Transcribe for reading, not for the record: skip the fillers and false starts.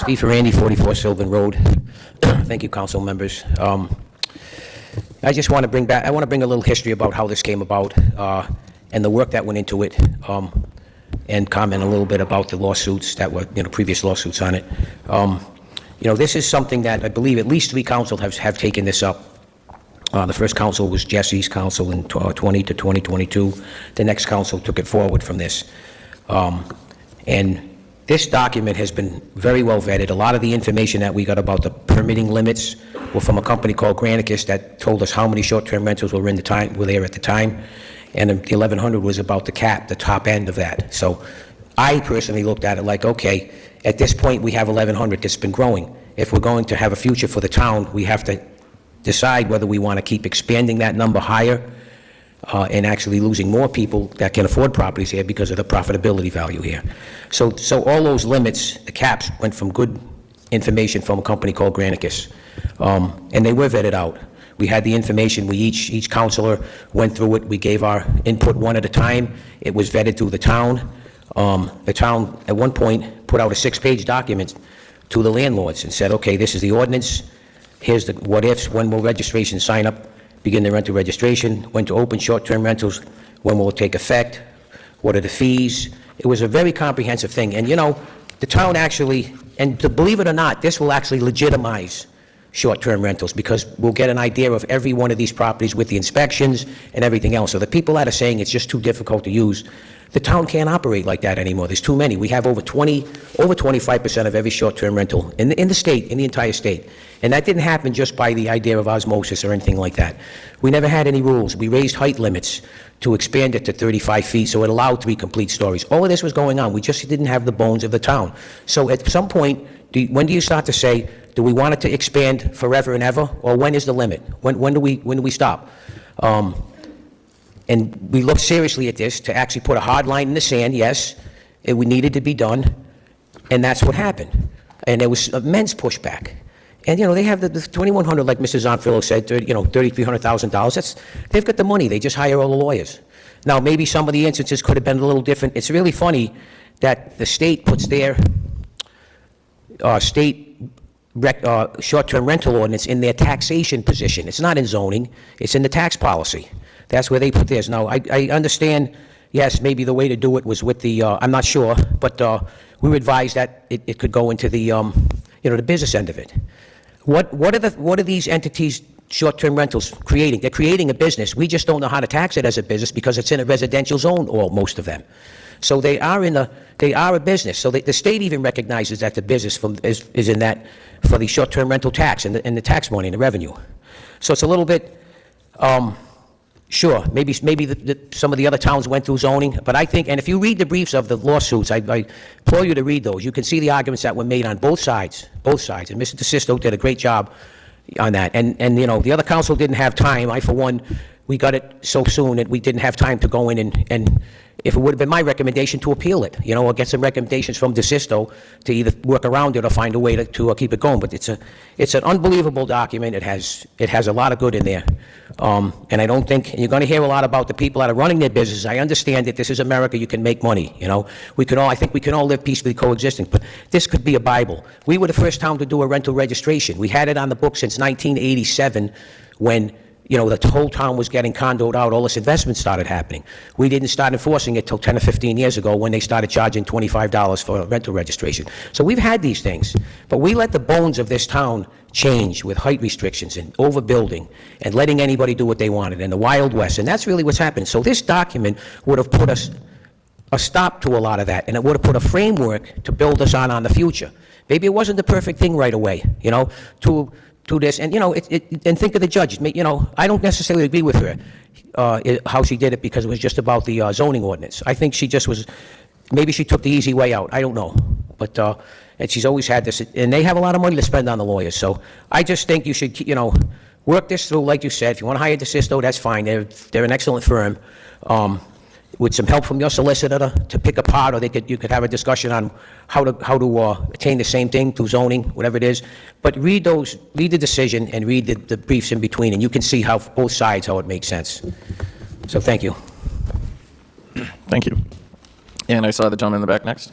Steve Ferrandi, 44 Sylvan Road. Thank you, council members. I just want to bring back, I want to bring a little history about how this came about, and the work that went into it, and comment a little bit about the lawsuits that were, previous lawsuits on it. This is something that I believe at least 3 councils have taken this up. The first council was Jesse's council in 20 to 2022. The next council took it forward from this. And this document has been very well vetted. A lot of the information that we got about the permitting limits were from a company called Granicus that told us how many short-term rentals were there at the time. And the 1,100 was about the cap, the top end of that. So I personally looked at it like, okay, at this point we have 1,100 that's been growing. If we're going to have a future for the town, we have to decide whether we want to keep expanding that number higher and actually losing more people that can afford properties here because of the profitability value here. So all those limits, the caps, went from good information from a company called Granicus. And they were vetted out. We had the information. Each councilor went through it. We gave our input one at a time. It was vetted through the town. The town, at one point, put out a 6-page document to the landlords and said, okay, this is the ordinance. Here's the what-ifs. When will registration sign up? Begin the rental registration, when to open short-term rentals, when will it take effect, what are the fees. It was a very comprehensive thing. And the town actually, and to believe it or not, this will actually legitimize short-term rentals because we'll get an idea of every one of these properties with the inspections and everything else. So the people that are saying it's just too difficult to use, the town can't operate like that anymore. There's too many. We have over 25% of every short-term rental in the state, in the entire state. And that didn't happen just by the idea of osmosis or anything like that. We never had any rules. We raised height limits to expand it to 35 feet, so it allowed 3 complete stories. All of this was going on. We just didn't have the bones of the town. So at some point, when do you start to say, do we want it to expand forever and ever, or when is the limit? When do we stop? And we looked seriously at this to actually put a hard line in the sand. Yes, it needed to be done, and that's what happened. And there was immense pushback. And they have the 2,100, like Mr. Zonfillo said, $300,000. They've got the money. They just hire all the lawyers. Now, maybe some of the instances could have been a little different. It's really funny that the state puts their short-term rental ordinance in their taxation position. It's not in zoning. It's in the tax policy. That's where they put theirs. Now, I understand, yes, maybe the way to do it was with the, I'm not sure, but we were advised that it could go into the, the business end of it. What are these entities, short-term rentals, creating? They're creating a business. We just don't know how to tax it as a business because it's in a residential zone, or most of them. So they are a business. So the state even recognizes that the business is in that for the short-term rental tax and the tax money and the revenue. So it's a little bit, sure, maybe some of the other towns went through zoning, but I think, and if you read the briefs of the lawsuits, I implore you to read those. You can see the arguments that were made on both sides, and Mr. DeSisto did a great job on that. And the other council didn't have time. I, for one, we got it so soon that we didn't have time to go in and if it would have been my recommendation to appeal it, or get some recommendations from DeSisto to either work around it or find a way to keep it going. But it's an unbelievable document. It has a lot of good in there. And I don't think, and you're going to hear a lot about the people that are running their businesses. I understand that this is America. You can make money. I think we can all live peacefully coexisting. But this could be a Bible. We were the first town to do a rental registration. We had it on the books since 1987 when the whole town was getting condoed out, all this investment started happening. We didn't start enforcing it till 10 or 15 years ago when they started charging $25 for a rental registration. So we've had these things, but we let the bones of this town change with height restrictions and overbuilding and letting anybody do what they wanted in the Wild West, and that's really what's happened. So this document would have put us a stop to a lot of that, and it would have put a framework to build us on the future. Maybe it wasn't the perfect thing right away, to this, and and think of the judge. I don't necessarily agree with her how she did it because it was just about the zoning ordinance. I think she just was, maybe she took the easy way out. I don't know, but and she's always had this, and they have a lot of money to spend on the lawyers. So I just think you should, work this through, like you said. If you want to hire DeSisto, that's fine. They're an excellent firm. With some help from your solicitor to pick apart, or you could have a discussion on how to attain the same thing through zoning, whatever it is. But read the decision and read the briefs in between, and you can see how both sides, how it makes sense. So thank you. Thank you. And I saw the gentleman in the back next.